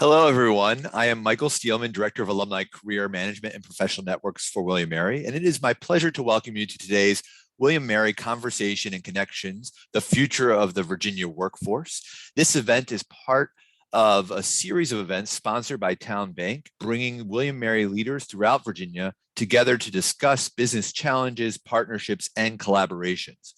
Hello, everyone. I am Michael Steelman, Director of Alumni Career Management and Professional Networks for William & Mary, and it is my pleasure to welcome you to today's William & Mary Conversation and Connections, the Future of the Virginia Workforce. This event is part of a series of events sponsored by Town Bank, bringing William & Mary leaders throughout Virginia together to discuss business challenges, partnerships, and collaborations.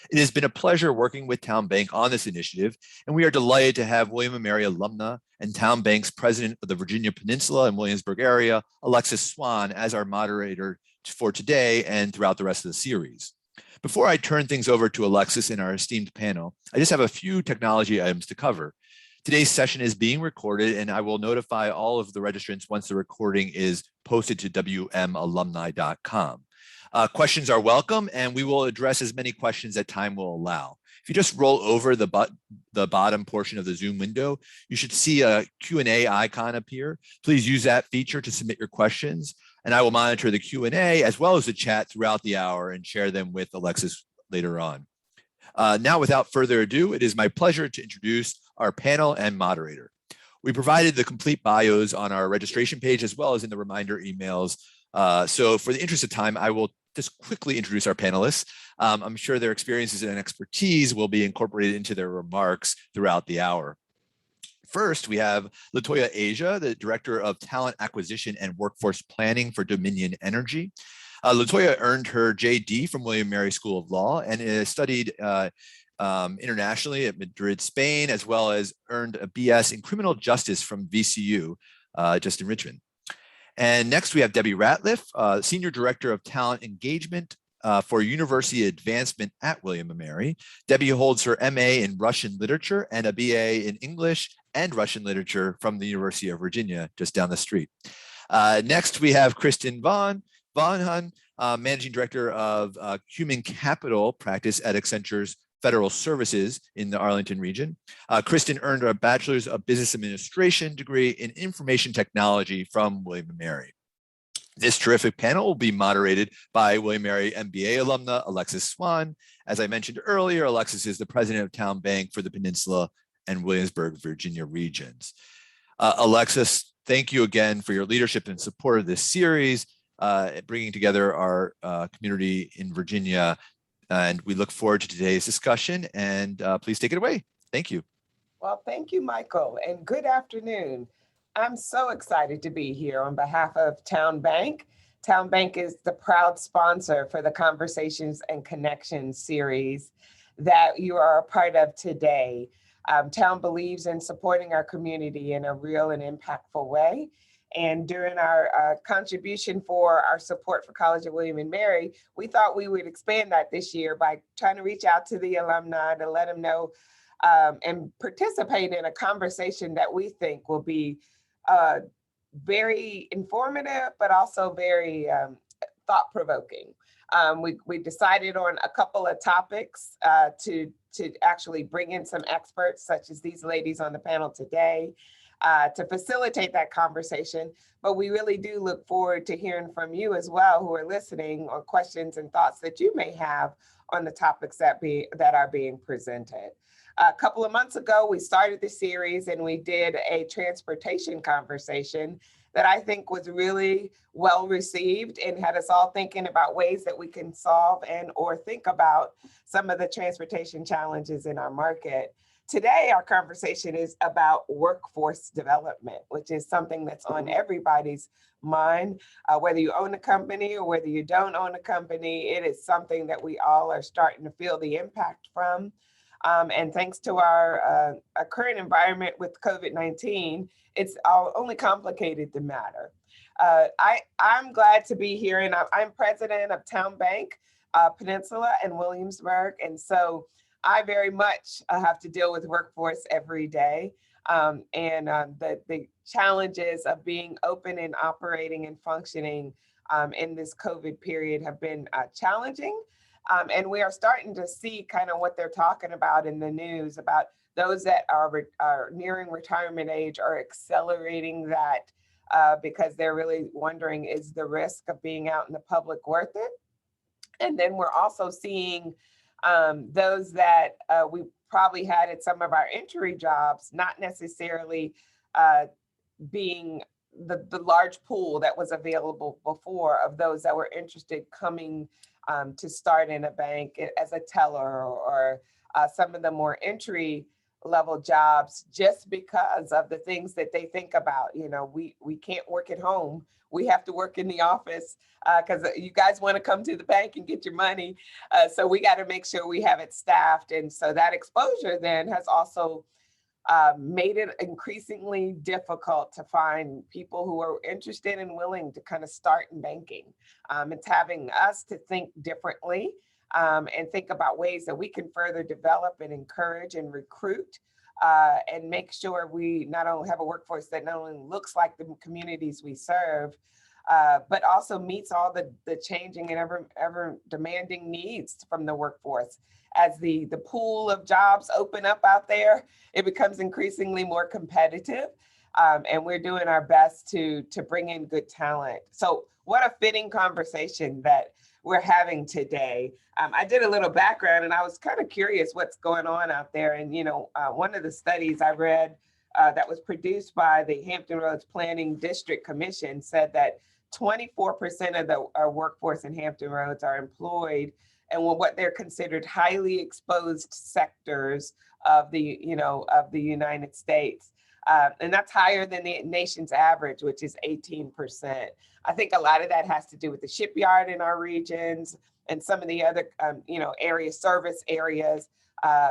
It has been a pleasure working with Town Bank on this initiative, and we are delighted to have William & Mary alumna and Town Bank's president of the Virginia Peninsula and Williamsburg area, Alexis Swan, as our moderator for today and throughout the rest of the series. Before I turn things over to Alexis and our esteemed panel, I just have a few technology items to cover. Today's session is being recorded, and I will notify all of the registrants once the recording is posted to wmalumni.com. Questions are welcome, and we will address as many questions as time will allow. If you just roll over the bottom portion of the Zoom window, you should see a Q&A icon appear. Please use that feature to submit your questions, and I will monitor the Q&A as well as the chat throughout the hour and share them with Alexis later on. Now, without further ado, it is my pleasure to introduce our panel and moderator. We provided the complete bios on our registration page as well as in the reminder emails. So for the interest of time, I will just quickly introduce our panelists. I'm sure their experiences and expertise will be incorporated into their remarks throughout the hour. First, we have Latoya Asia, the Director of Talent Acquisition and Workforce Planning for Dominion Energy. Latoya earned her JD from William & Mary School of Law and studied internationally at Madrid, Spain, as well as earned a BS in Criminal Justice from VCU, just in Richmond. And next we have Debbie Ratliff, Senior Director of Talent Engagement for University Advancement at William & Mary. Debbie holds her MA in Russian Literature and a BA in English and Russian Literature from the University of Virginia, just down the street. Next we have Kristen Von Hun, Managing Director of Human Capital Practice at Accenture's Federal Services in the Arlington region. Kristen earned a Bachelor's of Business Administration degree in Information Technology from William & Mary. This terrific panel will be moderated by William & Mary MBA alumna Alexis Swan. As I mentioned earlier, Alexis is the president of Town Bank for the Peninsula and Williamsburg, Virginia regions. Alexis, thank you again for your leadership and support of this series, bringing together our community in Virginia. And we look forward to today's discussion, and please take it away. Thank you. Well, thank you, Michael, and good afternoon. I'm so excited to be here on behalf of Town Bank. Town Bank is the proud sponsor for the Conversations and Connections series that you are a part of today. Town believes in supporting our community in a real and impactful way. And during our contribution for our support for College of William & Mary, we thought we would expand that this year by trying to reach out to the alumni to let them know and participate in a conversation that we think will be very informative, but also very thought-provoking. We decided on a couple of topics to actually bring in some experts, such as these ladies on the panel today, to facilitate that conversation. But we really do look forward to hearing from you as well, who are listening, or questions and thoughts that you may have on the topics that are being presented. A couple of months ago, we started the series and we did a transportation conversation that I think was really well received and had us all thinking about ways that we can solve and or think about some of the transportation challenges in our market. Today, our conversation is about workforce development, which is something that's on everybody's mind, whether you own a company or whether you don't own a company. It is something that we all are starting to feel the impact from. And thanks to our current environment with COVID-19, it's only complicated the matter. I'm glad to be here, and I'm president of Town Bank, Peninsula and Williamsburg. And so I very much have to deal with workforce every day. The challenges of being open and operating and functioning in this COVID period have been challenging. And we are starting to see kind of what they're talking about in the news about those that are nearing retirement age are accelerating that because they're really wondering, is the risk of being out in the public worth it? And then we're also seeing those that we probably had at some of our entry jobs, not necessarily being the large pool that was available before of those that were interested coming to start in a bank as a teller or some of the more entry level jobs, just because of the things that they think about. You know, we can't work at home. We have to work in the office because you guys want to come to the bank and get your money. So we got to make sure we have it staffed. And so that exposure then has also made it increasingly difficult to find people who are interested and willing to kind of start in banking. It's having us to think differently and think about ways that we can further develop and encourage and recruit and make sure we not only have a workforce that not only looks like the communities we serve, but also meets all the changing and ever demanding needs from the workforce. As the pool of jobs open up out there, it becomes increasingly more competitive. And we're doing our best to bring in good talent. So what a fitting conversation that we're having today. I did a little background and I was kind of curious what's going on out there. And, you know, one of the studies I read that was produced by the Hampton Roads Planning District Commission said that 24% of the workforce in Hampton Roads are employed and what they're considered highly exposed sectors of the, of the United States. And that's higher than the nation's average, which is 18%. I think a lot of that has to do with the shipyard in our regions and some of the other, service areas,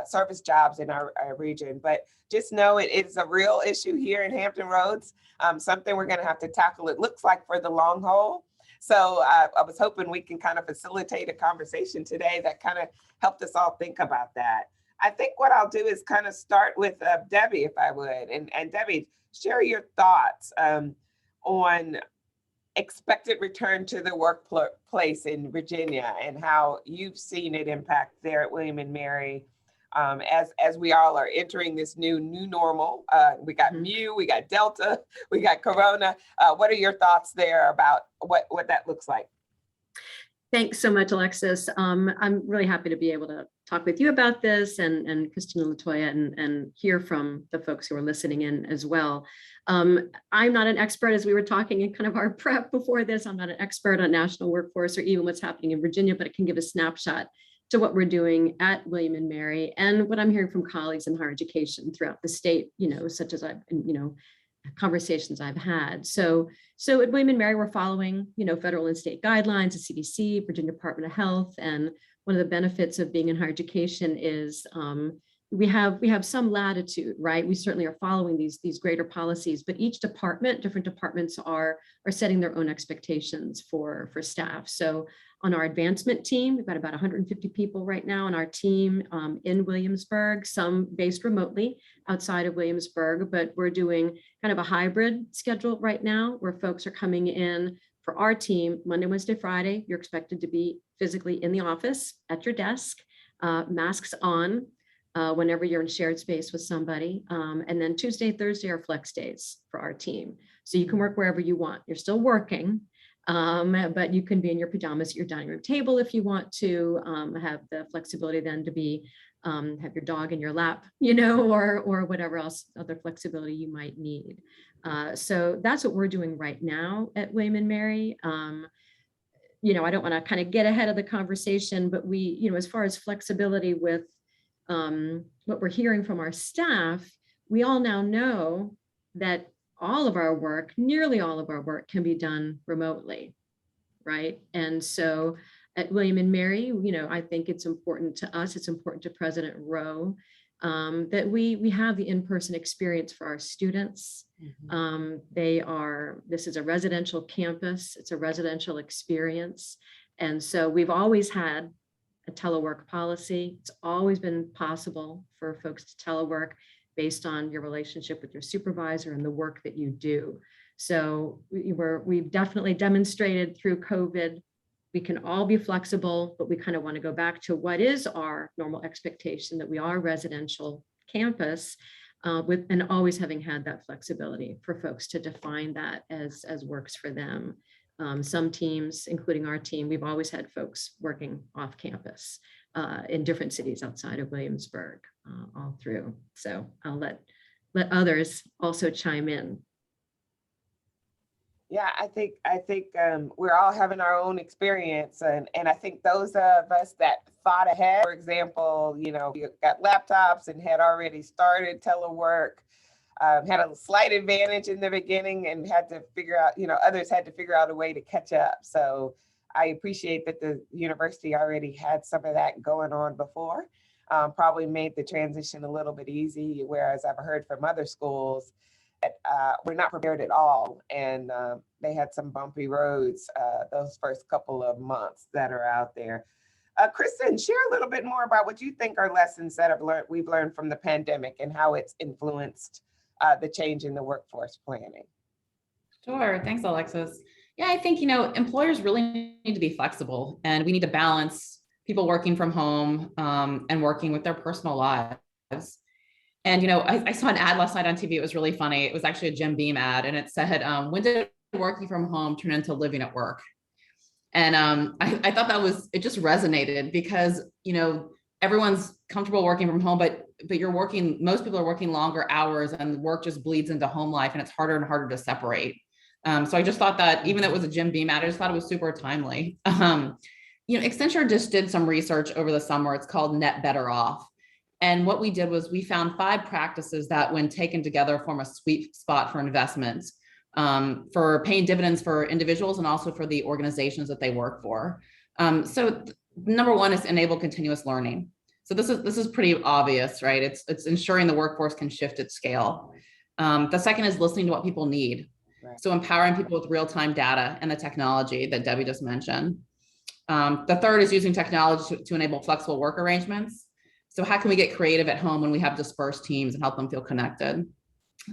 service jobs in our region. But just know it is a real issue here in Hampton Roads, something we're going to have to tackle, it looks like, for the long haul. So I was hoping we can kind of facilitate a conversation today that kind of helped us all think about that. I think what I'll do is kind of start with Debbie, if I would. And Debbie, share your thoughts on expected return to the workplace in Virginia and how you've seen it impact there at William and Mary as we all are entering this new normal. We got Mu, we got Delta, we got Corona. What are your thoughts there about what that looks like? Thanks so much, Alexis. I'm really happy to be able to talk with you about this and Christina Latoya and hear from the folks who are listening in as well. I'm not an expert, as we were talking in kind of our prep before this. I'm not an expert on national workforce or even what's happening in Virginia, but it can give a snapshot to what we're doing at William and Mary and what I'm hearing from colleagues in higher education throughout the state, such as conversations I've had. So at William and Mary, we're following, federal and state guidelines, the CDC, Virginia Department of Health. And one of the benefits of being in higher education is we have some latitude, right? We certainly are following these greater policies, but each department, different departments are setting their own expectations for staff. So on our advancement team, we've got about 150 people right now on our team in Williamsburg, some based remotely outside of Williamsburg, but we're doing kind of a hybrid schedule right now where folks are coming in for our team Monday, Wednesday, Friday. You're expected to be physically in the office at your desk, masks on whenever you're in shared space with somebody. And then Tuesday, Thursday are flex days for our team. So you can work wherever you want. You're still working, but you can be in your pajamas at your dining room table if you want to have the flexibility then to be have your dog in your lap, or whatever else other flexibility you might need. So that's what we're doing right now at William and Mary. I don't want to kind of get ahead of the conversation, but we, as far as flexibility with what we're hearing from our staff, we all now know that all of our work, nearly all of our work, can be done remotely, right? And so at William and Mary, I think it's important to us, it's important to President Rowe that we have the in-person experience for our students. This is a residential campus, it's a residential experience. And so we've always had a telework policy. It's always been possible for folks to telework based on your relationship with your supervisor and the work that you do. So we've definitely demonstrated through COVID, we can all be flexible, but we kind of want to go back to what is our normal expectation, that we are a residential campus and always having had that flexibility for folks to define that as works for them. Some teams, including our team, we've always had folks working off campus in different cities outside of Williamsburg all through. So I'll let others also chime in. Yeah, I think we're all having our own experience, and I think those of us that thought ahead, for example, we got laptops and had already started telework, had a slight advantage in the beginning and had to figure out, others had to figure out a way to catch up. So I appreciate that the university already had some of that going on before. Probably made the transition a little bit easy, whereas I've heard from other schools were not prepared at all. And they had some bumpy roads those first couple of months that are out there. Kristen, share a little bit more about what you think are lessons that we've learned from the pandemic and how it's influenced the change in the workforce planning. Sure. Thanks, Alexis. Yeah, I think, employers really need to be flexible, and we need to balance people working from home and working with their personal lives. And, I saw an ad last night on TV. It was really funny. It was actually a Jim Beam ad, and it said, when did working from home turn into living at work? And I thought it just resonated because, everyone's comfortable working from home, but most people are working longer hours, and work just bleeds into home life, and it's harder and harder to separate. So I just thought that, even though it was a Jim Beam ad, I just thought it was super timely. Accenture just did some research over the summer. It's called Net Better Off. And what we did was we found 5 practices that, when taken together, form a sweet spot for investments, for paying dividends for individuals and also for the organizations that they work for. So number 1 is enable continuous learning. So this is pretty obvious, right? It's ensuring the workforce can shift at scale. The second is listening to what people need. Right. So empowering people with real-time data and the technology that Debbie just mentioned. The third is using technology to enable flexible work arrangements. So how can we get creative at home when we have dispersed teams and help them feel connected?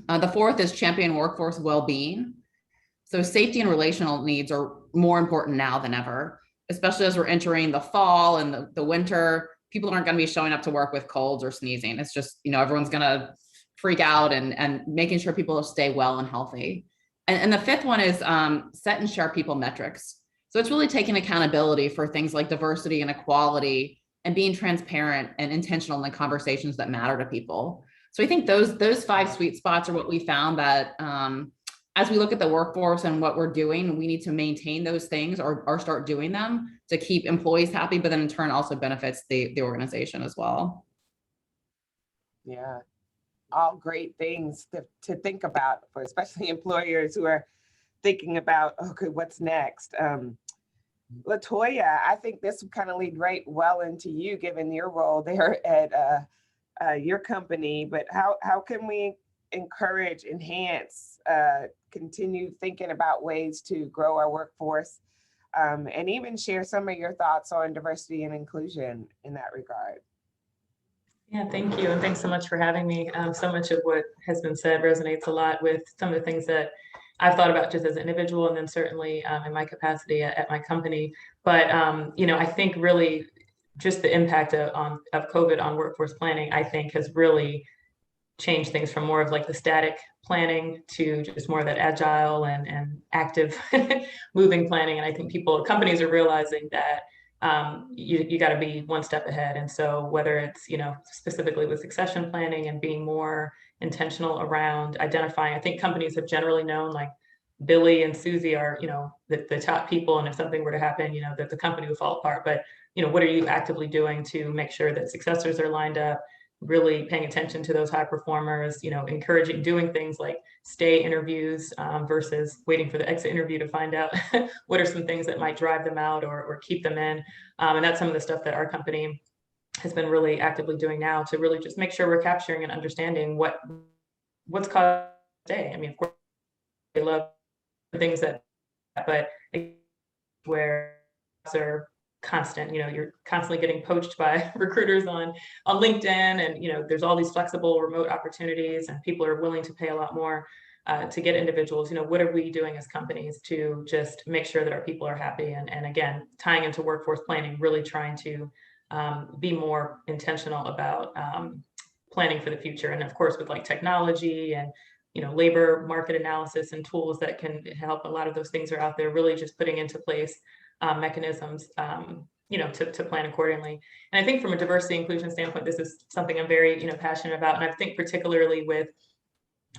The fourth is champion workforce well-being. So safety and relational needs are more important now than ever, especially as we're entering the fall and the winter. People aren't going to be showing up to work with colds or sneezing. It's just, everyone's going to freak out, and making sure people stay well and healthy. And the fifth one is set and share people metrics. So it's really taking accountability for things like diversity and equality, and being transparent and intentional in the conversations that matter to people. So I think those 5 sweet spots are what we found that as we look at the workforce and what we're doing, we need to maintain those things or start doing them to keep employees happy, but then in turn also benefits the organization as well. Yeah, all great things to think about for especially employers who are thinking about, okay, what's next? LaToya, I think this would kind of lead right well into you, given your role there at your company. But how can we encourage, enhance, continue thinking about ways to grow our workforce, and even share some of your thoughts on diversity and inclusion in that regard? Yeah, thank you. And thanks so much for having me. So much of what has been said resonates a lot with some of the things that I've thought about just as an individual, and then certainly in my capacity at my company. But, I think really just the impact of COVID on workforce planning, I think has really changed things from more of like the static planning to just more of that agile and active moving planning. And I think companies are realizing that you got to be one step ahead. And so whether it's, specifically with succession planning and being more intentional around identifying, I think companies have generally known, like Billy and Susie are, the top people. And if something were to happen, that the company would fall apart. But, what are you actively doing to make sure that successors are lined up, really paying attention to those high performers, encouraging, doing things like stay interviews versus waiting for the exit interview to find out what are some things that might drive them out or keep them in. And that's some of the stuff that our company has been really actively doing now to really just make sure we're capturing and understanding what's caused today. I mean, of course, we love things but where are constant, you're constantly getting poached by recruiters on LinkedIn, and there's all these flexible remote opportunities, and people are willing to pay a lot more to get individuals. What are we doing as companies to just make sure that our people are happy? And again, tying into workforce planning, really trying to be more intentional about planning for the future. And of course, with like technology and labor market analysis and tools that can help, a lot of those things are out there, really just putting into place mechanisms, to plan accordingly. And I think from a diversity inclusion standpoint, this is something I'm very, passionate about. And I think particularly with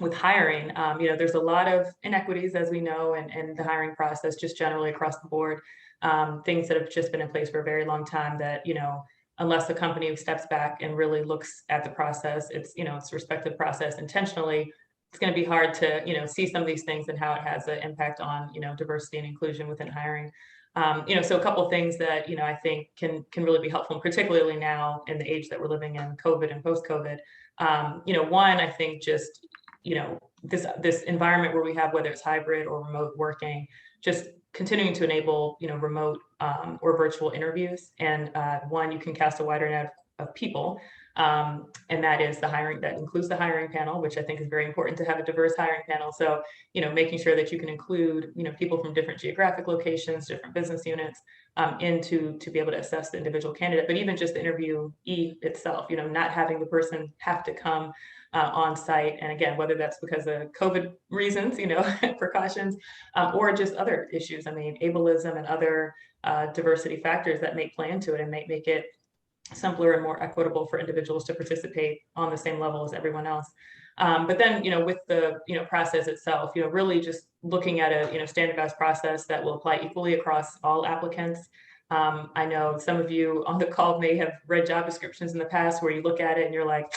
with hiring, there's a lot of inequities, as we know, and the hiring process just generally across the board, things that have just been in place for a very long time that, unless the company steps back and really looks at the process, its respective process intentionally, it's going to be hard to, see some of these things and how it has an impact on, diversity and inclusion within hiring. So a couple of things that, I think can really be helpful, and particularly now in the age that we're living in, COVID and post-COVID. One, I think just, this environment where we have, whether it's hybrid or remote working, just continuing to enable, remote or virtual interviews. And one, you can cast a wider net of people. And that is that includes the hiring panel, which I think is very important to have a diverse hiring panel. So, making sure that you can include, people from different geographic locations, different business units, to be able to assess the individual candidate, but even just the interviewee itself, not having the person have to come on site. And again, whether that's because of COVID reasons, precautions, or just other issues. I mean, ableism and other diversity factors that may play into it and make it simpler and more equitable for individuals to participate on the same level as everyone else. But then, with the, process itself, really just looking at a, standardized process that will apply equally across all applicants. I know some of you on the call may have read job descriptions in the past where you look at it and you're like,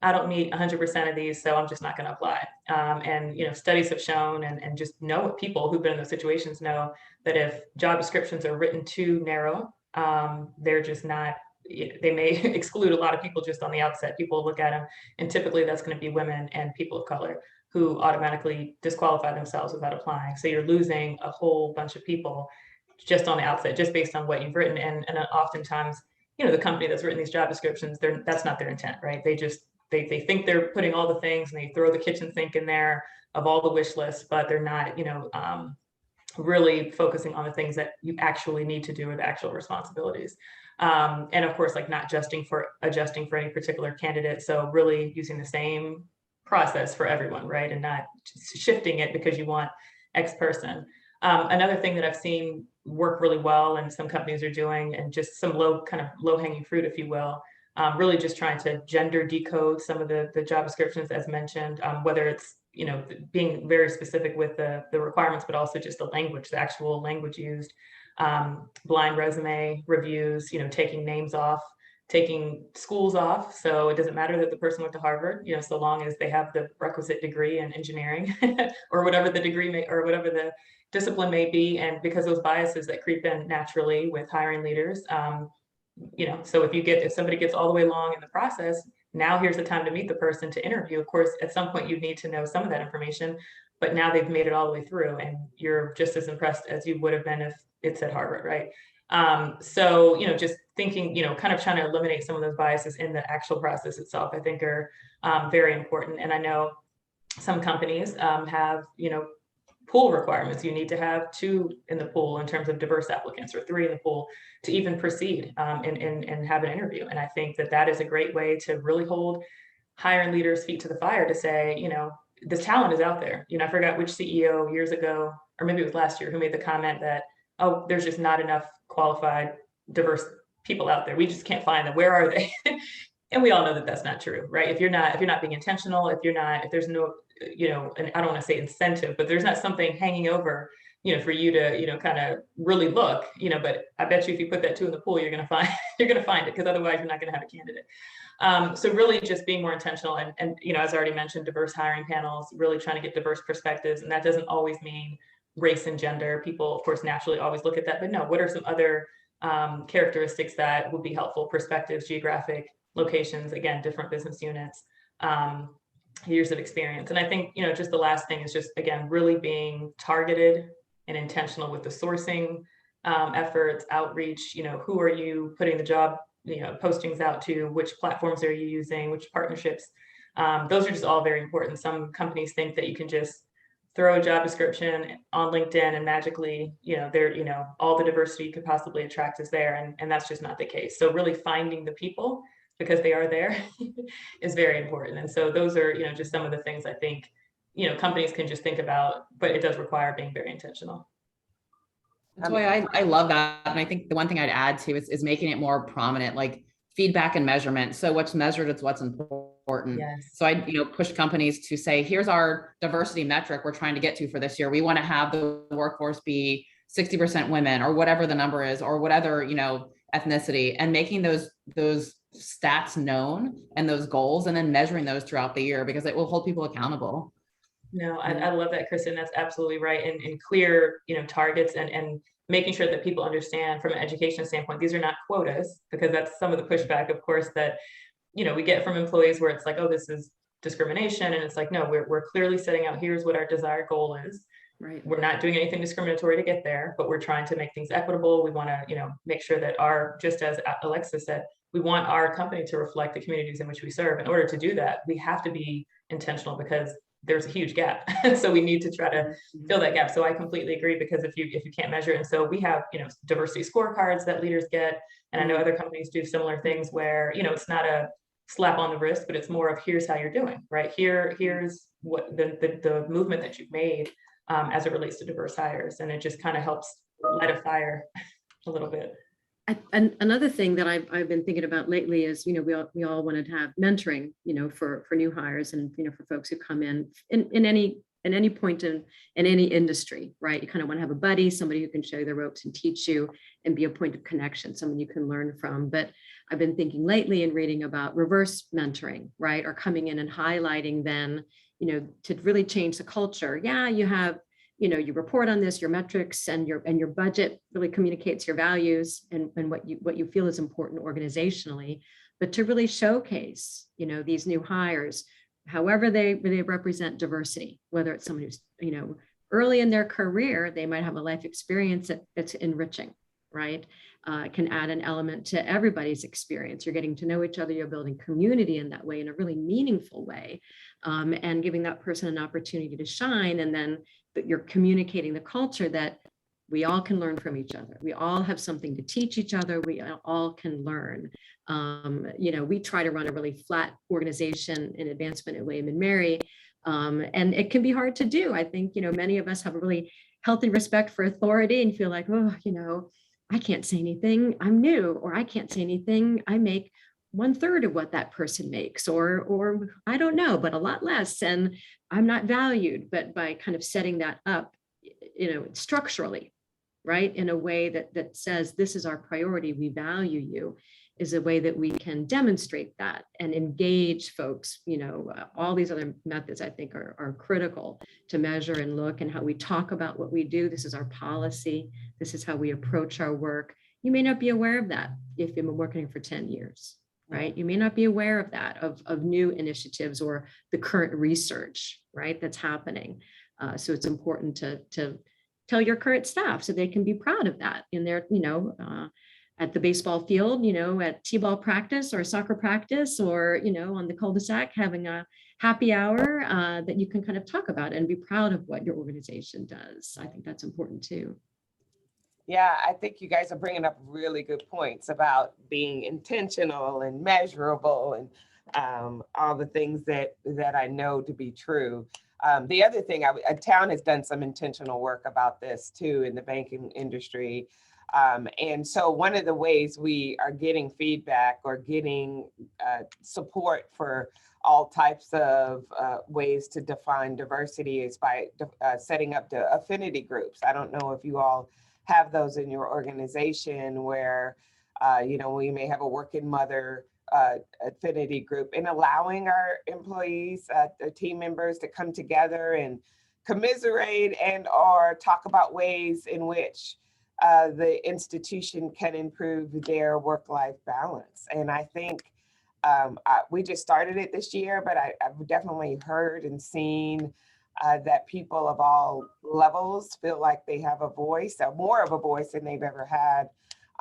I don't meet 100% of these, so I'm just not going to apply. And, studies have shown and just know people who've been in those situations know that if job descriptions are written too narrow, they're just not, they may exclude a lot of people just on the outset. People look at them, and typically that's going to be women and people of color who automatically disqualify themselves without applying. So you're losing a whole bunch of people just on the outset, just based on what you've written. And oftentimes, the company that's written these job descriptions, that's not their intent, right? They think they're putting all the things, and they throw the kitchen sink in there of all the wish lists, but they're not, really focusing on the things that you actually need to do with actual responsibilities. And of course, like not adjusting for any particular candidate. So really using the same process for everyone, right? And not shifting it because you want X person. Another thing that I've seen work really well and some companies are doing, and just some low hanging fruit, if you will, really just trying to gender decode some of the job descriptions as mentioned, whether it's, being very specific with the requirements, but also just the language, the actual language used, blind resume reviews, taking names off, taking schools off. So it doesn't matter that the person went to Harvard, so long as they have the requisite degree in engineering or whatever the degree or whatever the discipline may be. And because those biases that creep in naturally with hiring leaders, so if somebody gets all the way along in the process, now here's the time to meet the person to interview. Of course, at some point you need to know some of that information, but now they've made it all the way through and you're just as impressed as you would have been if it's at Harvard, right? So, just thinking, kind of trying to eliminate some of those biases in the actual process itself, I think are very important. And I know some companies have, pool requirements. You need to have 2 in the pool in terms of diverse applicants, or 3 in the pool to even proceed and have an interview. And I think that is a great way to really hold hiring leaders' feet to the fire to say, this talent is out there. I forgot which CEO years ago, or maybe it was last year, who made the comment that, oh, there's just not enough qualified, diverse people out there. We just can't find them. Where are they? And we all know that that's not true, right? If you're not being intentional, if there's no, and I don't want to say incentive, but there's not something hanging over, for you to, kind of really look, but I bet you if you put that 2 in the pool, you're going to find it, because otherwise you're not going to have a candidate. So really just being more intentional and, as I already mentioned, diverse hiring panels, really trying to get diverse perspectives. And that doesn't always mean race and gender. People, of course, naturally always look at that, but no, what are some other characteristics that would be helpful? Perspectives, geographic locations, again, different business units, years of experience. And I think, just the last thing is just, again, really being targeted and intentional with the sourcing efforts, outreach, who are you putting the job, postings out to, which platforms are you using, which partnerships. Those are just all very important. Some companies think that you can just throw a job description on LinkedIn and magically, all the diversity you could possibly attract is there. And that's just not the case. So really finding the people, because they are there, is very important. And so those are, just some of the things I think, companies can just think about, but it does require being very intentional. Toya, I love that. And I think the one thing I'd add to is making it more prominent, like feedback and measurement. So what's measured is what's important. important. Yes. So I, push companies to say, here's our diversity metric we're trying to get to for this year. We want to have the workforce be 60% women, or whatever the number is, or whatever, ethnicity, and making those stats known and those goals, and then measuring those throughout the year, because it will hold people accountable. No, I love that, Kristen. That's absolutely right. And clear, targets and making sure that people understand from an education standpoint, these are not quotas, because that's some of the pushback, of course, that, we get from employees, where it's like, oh, this is discrimination. And it's like, no, we're clearly setting out, here's what our desired goal is. Right. We're not doing anything discriminatory to get there, but we're trying to make things equitable. We want to, make sure that just as Alexa said, we want our company to reflect the communities in which we serve. In order to do that, we have to be intentional, because there's a huge gap. So we need to try to fill that gap. So I completely agree, because if you can't measure it, and so we have, diversity scorecards that leaders get. And I know other companies do similar things where, it's not a slap on the wrist, but it's more of, here's how you're doing, right? Here's what the movement that you've made as it relates to diverse hires. And it just kind of helps light a fire a little bit. And another thing that I've been thinking about lately is, we all wanted to have mentoring, for new hires, and, for folks who come in any point in any industry, right? You kind of want to have a buddy, somebody who can show you the ropes and teach you and be a point of connection, someone you can learn from. But I've been thinking lately and reading about reverse mentoring, right? Or coming in and highlighting then, to really change the culture. Yeah, you have, you report on this, your metrics and your budget really communicates your values and what you feel is important organizationally, but to really showcase, these new hires, however they represent diversity, whether it's someone who's, early in their career, they might have a life experience that's enriching, right? Can add an element to everybody's experience. You're getting to know each other, you're building community in that way, in a really meaningful way, and giving that person an opportunity to shine. And then that you're communicating the culture that we all can learn from each other. We all have something to teach each other. We all can learn. We try to run a really flat organization in advancement at William and Mary. And it can be hard to do. I think, many of us have a really healthy respect for authority and feel like, oh, I can't say anything, I'm new, or I can't say anything, I make 1/3 of what that person makes, or I don't know, but a lot less, and I'm not valued. But by kind of setting that up, structurally, right, in a way that says, this is our priority, we value you, is a way that we can demonstrate that and engage folks. All these other methods I think are critical to measure and look, and how we talk about what we do. This is our policy. This is how we approach our work. You may not be aware of that if you've been working for 10 years, right? You may not be aware of that, of new initiatives or the current research, right, that's happening. So it's important to tell your current staff so they can be proud of that in their, at the baseball field, at t-ball practice or soccer practice, or, on the cul-de-sac having a happy hour, that you can kind of talk about and be proud of what your organization does. I think that's important too. Yeah, I think you guys are bringing up really good points about being intentional and measurable, and all the things that I know to be true. The other thing, town has done some intentional work about this too in the banking industry. And so one of the ways we are getting feedback or getting support for all types of ways to define diversity is by setting up the affinity groups. I don't know if you all have those in your organization where, we may have a working mother affinity group, and allowing our employees, the team members to come together and commiserate and or talk about ways in which the institution can improve their work-life balance. And I think we just started it this year, but I've definitely heard and seen that people of all levels feel like they have a voice, more of a voice than they've ever had.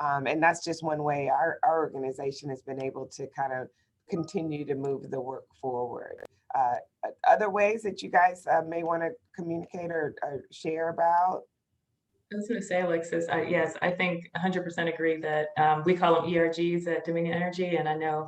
And that's just one way our organization has been able to kind of continue to move the work forward. Other ways that you guys may want to communicate or share about? I was going to say, Alexis, yes, I think 100% agree that we call them ERGs at Dominion Energy. And I know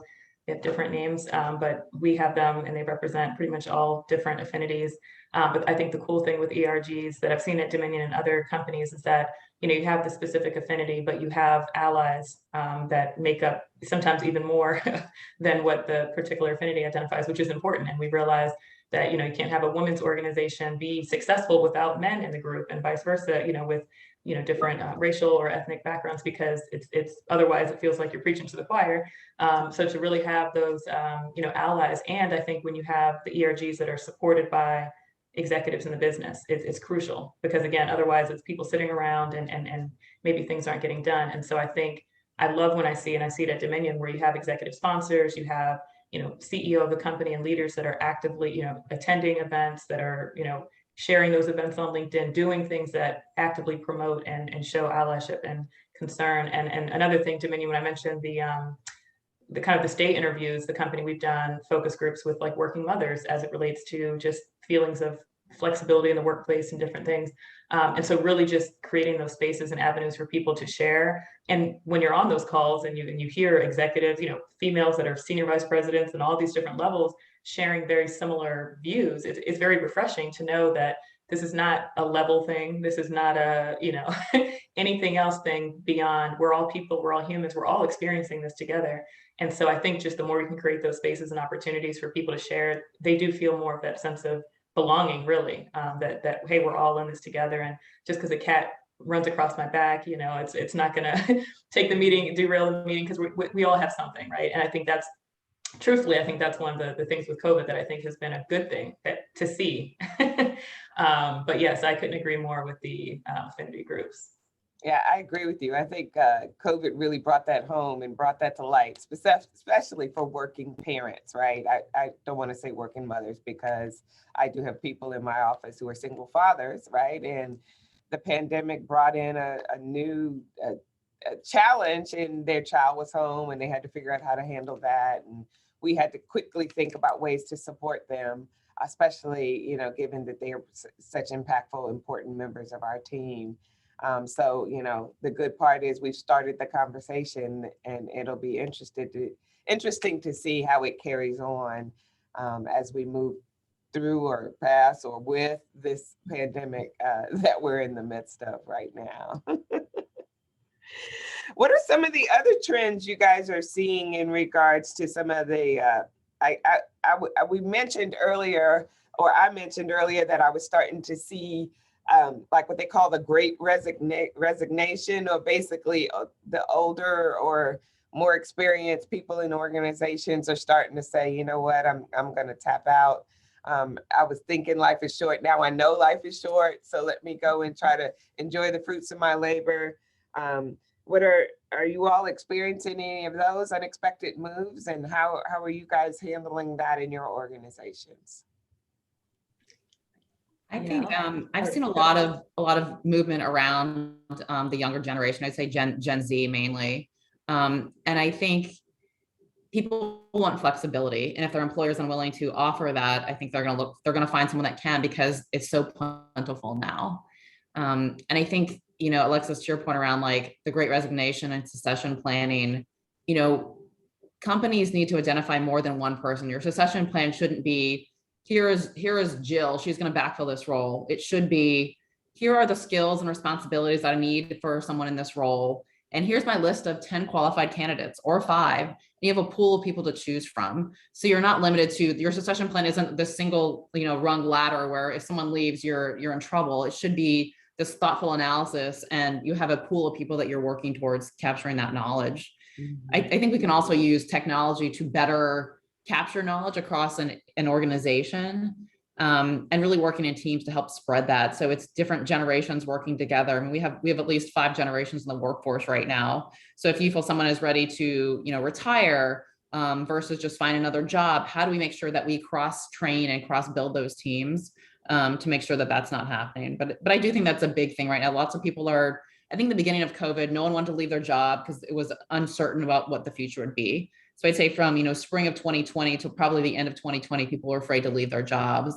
They have different names, but we have them and they represent pretty much all different affinities. But I think the cool thing with ERGs that I've seen at Dominion and other companies is that, you have the specific affinity, but you have allies that make up sometimes even more than what the particular affinity identifies, which is important. And we realize that, you can't have a women's organization be successful without men in the group, and vice versa, with different racial or ethnic backgrounds, because it's otherwise it feels like you're preaching to the choir. So to really have those allies, and I think when you have the ERGs that are supported by executives in the business, it's crucial, because again, otherwise it's people sitting around and maybe things aren't getting done. And so I think I love when I see, and I see it at Dominion, where you have executive sponsors, you have CEO of the company and leaders that are actively attending events, that are sharing those events on LinkedIn, doing things that actively promote and show allyship and concern. And another thing, Dominion, when I mentioned the kind of the state interviews, the company, we've done focus groups with like working mothers as it relates to just feelings of flexibility in the workplace and different things. And so really just creating those spaces and avenues for people to share. And when you're on those calls and you hear executives, females that are senior vice presidents and all these different levels sharing very similar views, it's very refreshing to know that this is not a level thing. This is not a, anything else thing beyond, we're all people, we're all humans, we're all experiencing this together. And so I think just the more we can create those spaces and opportunities for people to share, they do feel more of that sense of belonging, really, that, hey, we're all in this together. And just because a cat runs across my back, it's not going to take the meeting, derail the meeting, because we all have something, right? And I think that's, truthfully, I think that's one of the things with COVID that I think has been a good thing to see. But yes, I couldn't agree more with the affinity groups. Yeah, I agree with you. I think COVID really brought that home and brought that to light, especially for working parents, right? I don't want to say working mothers, because I do have people in my office who are single fathers, right? And the pandemic brought in a new challenge, and their child was home and they had to figure out how to handle that. And we had to quickly think about ways to support them, especially, given that they are such impactful, important members of our team. So, the good part is we've started the conversation, and it'll be interesting to see how it carries on as we move through or pass or with this pandemic that we're in the midst of right now. What are some of the other trends you guys are seeing in regards to some of the, we mentioned earlier, or I mentioned earlier, that I was starting to see like what they call the great resignation, or basically the older or more experienced people in organizations are starting to say, you know what, I'm going to tap out. I was thinking life is short. Now I know life is short. So let me go and try to enjoy the fruits of my labor. What are you all experiencing any of those unexpected moves, and how are you guys handling that in your organizations? I think I've seen a lot of movement around the younger generation. I'd say Gen Z mainly, and I think people want flexibility, and if their employer is unwilling to offer that, I think they're going to find someone that can, because it's so plentiful now. And I think, Alexis, to your point around like the great resignation and succession planning, companies need to identify more than one person. Your succession plan shouldn't be, here is Jill, she's going to backfill this role. It should be, here are the skills and responsibilities that I need for someone in this role. And here's my list of 10 qualified candidates, or 5. And you have a pool of people to choose from. So you're not limited to, your succession plan isn't the single, rung ladder where if someone leaves, you're in trouble. It should be this thoughtful analysis, and you have a pool of people that you're working towards capturing that knowledge. Mm-hmm. I think we can also use technology to better capture knowledge across an organization, and really working in teams to help spread that. So it's different generations working together. I mean, we have at least 5 generations in the workforce right now. So if you feel someone is ready to, retire versus just find another job, how do we make sure that we cross train and cross build those teams to make sure that that's not happening? But I do think that's a big thing right now. Lots of people are, I think the beginning of COVID, no one wanted to leave their job because it was uncertain about what the future would be. So I'd say from, spring of 2020 to probably the end of 2020, people were afraid to leave their jobs.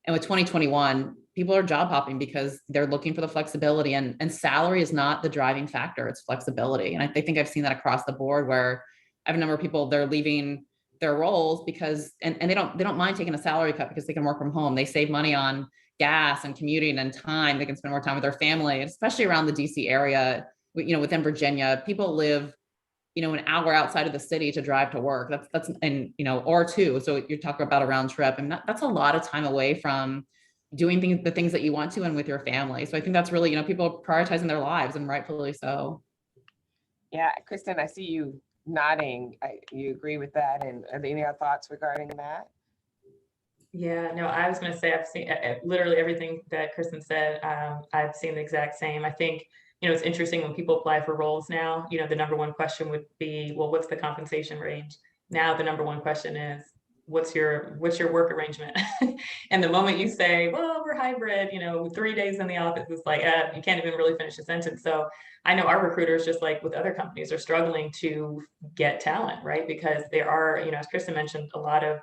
And with 2021, people are job hopping because they're looking for the flexibility, and salary is not the driving factor, it's flexibility. And I think I've seen that across the board, where I have a number of people, they're leaving their roles because, and they don't mind taking a salary cut because they can work from home. They save money on gas and commuting and time. They can spend more time with their family, especially around the DC area. Within Virginia, people live, an hour outside of the city to drive to work. That's, and, or two. So you're talking about a round trip, and that's a lot of time away from doing the things that you want to and with your family. So I think that's really, people prioritizing their lives, and rightfully so. Yeah, Kristen, I see you nodding. You agree with that? And are there any other thoughts regarding that? Yeah, no, I was going to say I've seen literally everything that Kristen said. I've seen the exact same. I think, it's interesting when people apply for roles now, the number one question would be, well, what's the compensation range? Now the number one question is, what's your work arrangement? And the moment you say, well, we're hybrid, 3 days in the office, it's like, you can't even really finish the sentence. So I know our recruiters, just like with other companies, are struggling to get talent, right? Because there are, as Kristen mentioned, a lot of,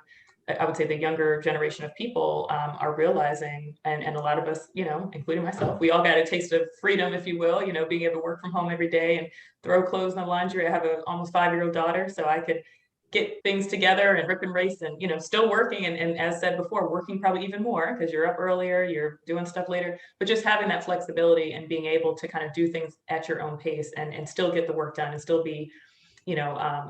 I would say the younger generation of people are realizing, and a lot of us, including myself, we all got a taste of freedom, if you will, being able to work from home every day and throw clothes in the laundry. I have an almost 5-year-old daughter, so I could get things together and rip and race and, still working. And as said before, working probably even more because you're up earlier, you're doing stuff later, but just having that flexibility and being able to kind of do things at your own pace and still get the work done and still be,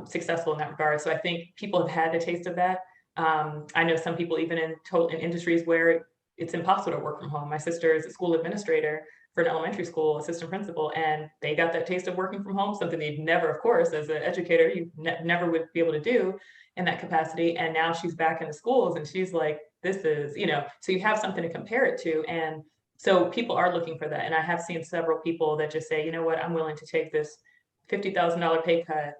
successful in that regard. So I think people have had a taste of that. I know some people even in industries where it's impossible to work from home. My sister is a school administrator for an elementary school, assistant principal, and they got that taste of working from home, something they'd never, of course, as an educator, you never would be able to do in that capacity. And now she's back in the schools and she's like, this is, so you have something to compare it to. And so people are looking for that. And I have seen several people that just say, you know what, I'm willing to take this $50,000 pay cut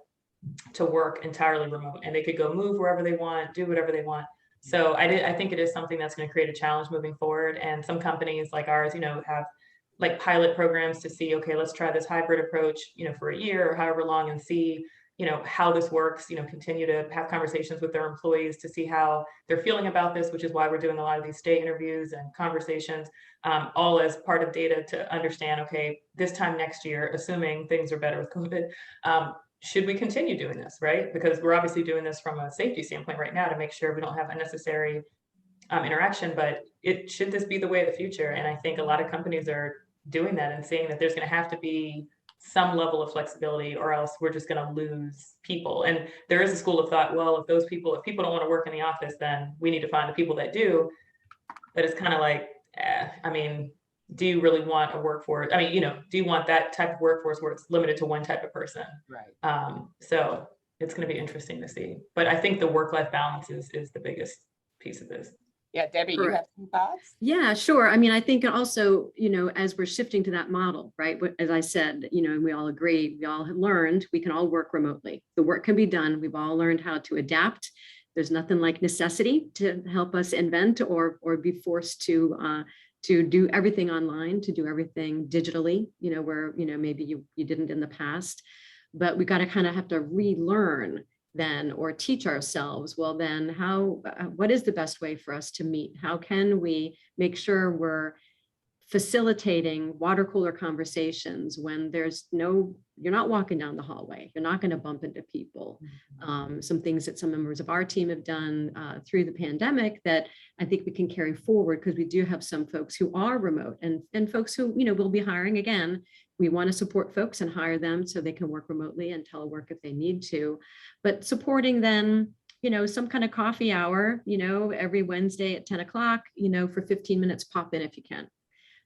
to work entirely remote, and they could go move wherever they want, do whatever they want. So I think it is something that's going to create a challenge moving forward. And some companies like ours, have like pilot programs to see, okay, let's try this hybrid approach, for a year or however long and see, how this works, continue to have conversations with their employees to see how they're feeling about this, which is why we're doing a lot of these stay interviews and conversations, all as part of data to understand, okay, this time next year, assuming things are better with COVID, should we continue doing this, right? Because we're obviously doing this from a safety standpoint right now to make sure we don't have unnecessary interaction, but should this be the way of the future? And I think a lot of companies are doing that and seeing that there's going to have to be some level of flexibility or else we're just going to lose people. And there is a school of thought, well, if people don't want to work in the office, then we need to find the people that do. But it's kind of like, do you really want a workforce? Do you want that type of workforce where it's limited to one type of person? Right. So it's going to be interesting to see. But I think the work-life balance is the biggest piece of this. Yeah, Debbie, you have some thoughts? Yeah, sure. I think also, as we're shifting to that model, right? As I said, and we all agree, we all have learned we can all work remotely. The work can be done. We've all learned how to adapt. There's nothing like necessity to help us invent or be forced to do everything online, to do everything digitally, where, maybe you didn't in the past. But we got to kind of have to relearn then, or teach ourselves, well, then what is the best way for us to meet? How can we make sure we're facilitating water cooler conversations when you're not walking down the hallway, you're not going to bump into people. Some things that some members of our team have done through the pandemic that I think we can carry forward, because we do have some folks who are remote and folks who, will be hiring again. We want to support folks and hire them so they can work remotely and telework if they need to, but supporting them, some kind of coffee hour, every Wednesday at 10 o'clock, for 15 minutes, pop in if you can.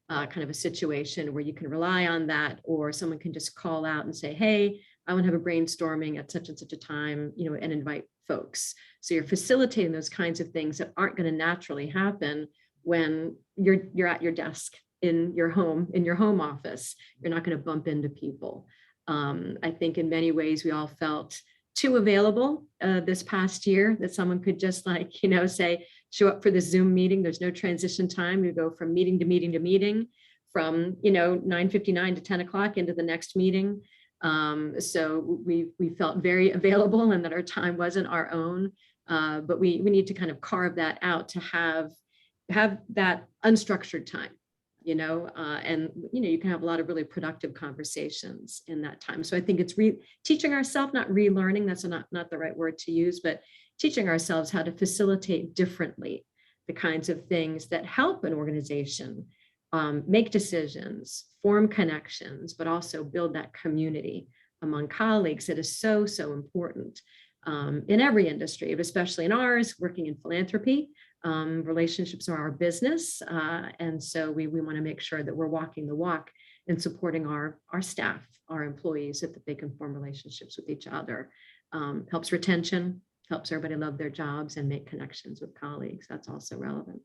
Kind of a situation where you can rely on that, or someone can just call out and say, hey, I want to have a brainstorming at such and such a time, and invite folks. So you're facilitating those kinds of things that aren't going to naturally happen when you're at your desk in your home office. You're not going to bump into people. I think in many ways we all felt too available this past year, that someone could just say, show up for the Zoom meeting. There's no transition time. You go from meeting to meeting to meeting, from 9:59 to 10 o'clock into the next meeting. So we felt very available, and that our time wasn't our own. But we need to kind of carve that out to have that unstructured time. And you can have a lot of really productive conversations in that time. So I think it's teaching ourselves, not relearning. That's not the right word to use, but teaching ourselves how to facilitate differently the kinds of things that help an organization make decisions, form connections, but also build that community among colleagues that is so, so important in every industry, but especially in ours, working in philanthropy. Relationships are our business. And so we want to make sure that we're walking the walk and supporting our staff, our employees, so that they can form relationships with each other. Helps retention, helps everybody love their jobs and make connections with colleagues. That's also relevant.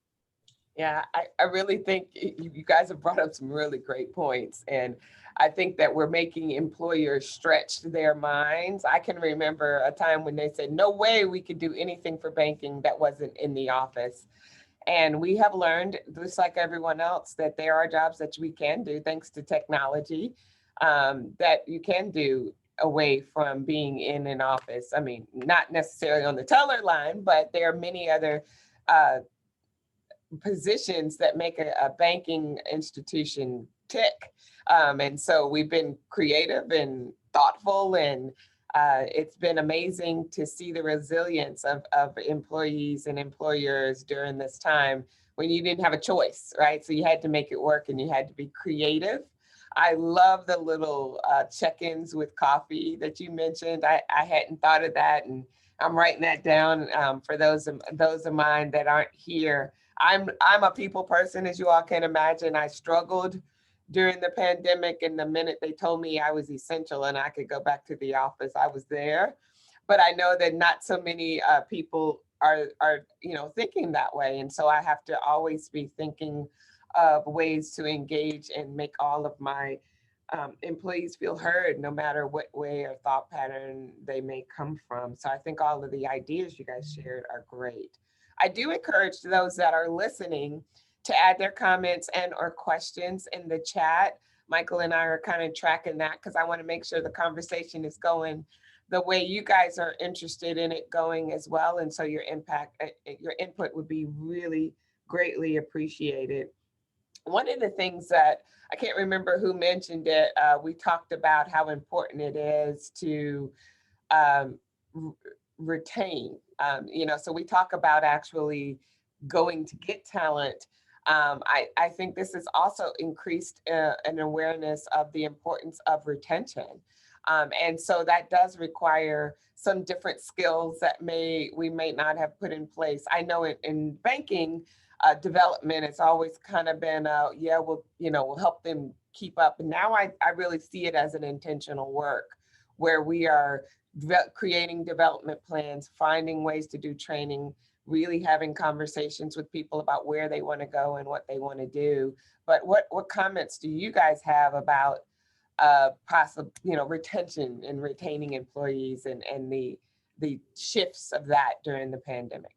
Yeah, I really think you guys have brought up some really great points. And I think that we're making employers stretch their minds. I can remember a time when they said, no way we could do anything for banking that wasn't in the office. And we have learned, just like everyone else, that there are jobs that we can do thanks to technology, that you can do away from being in an office. I mean, not necessarily on the teller line, but there are many other positions that make a banking institution tick. And so we've been creative and thoughtful, and it's been amazing to see the resilience of employees and employers during this time when you didn't have a choice, right? So you had to make it work and you had to be creative. I love the little check-ins with coffee that you mentioned. I hadn't thought of that, and I'm writing that down for those of mine that aren't here. I'm a people person, as you all can imagine. I struggled during the pandemic, and the minute they told me I was essential and I could go back to the office, I was there. But I know that not so many people are thinking that way, and so I have to always be thinking of ways to engage and make all of my employees feel heard, no matter what way or thought pattern they may come from. So I think all of the ideas you guys shared are great. I do encourage those that are listening to add their comments and or questions in the chat. Michael and I are kind of tracking that because I want to make sure the conversation is going the way you guys are interested in it going as well. And so your input would be really greatly appreciated. One of the things that I can't remember who mentioned it, we talked about how important it is to retain. So we talk about actually going to get talent. I think this has also increased an awareness of the importance of retention. And so that does require some different skills that we may not have put in place. I know in banking, development has always kind of been, we'll help them keep up. And now I really see it as an intentional work where we are creating development plans, finding ways to do training, really having conversations with people about where they want to go and what they want to do. But what comments do you guys have about possible, retention and retaining employees and the shifts of that during the pandemic?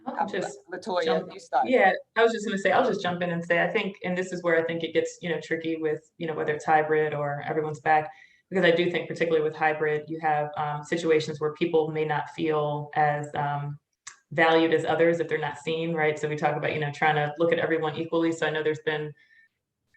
Latoya, you start. Yeah, I was just going to say, I'll just jump in and say, I think, and this is where I think it gets, tricky with, whether it's hybrid or everyone's back, because I do think particularly with hybrid, you have situations where people may not feel as valued as others if they're not seen, right? So we talk about, trying to look at everyone equally. So I know there's been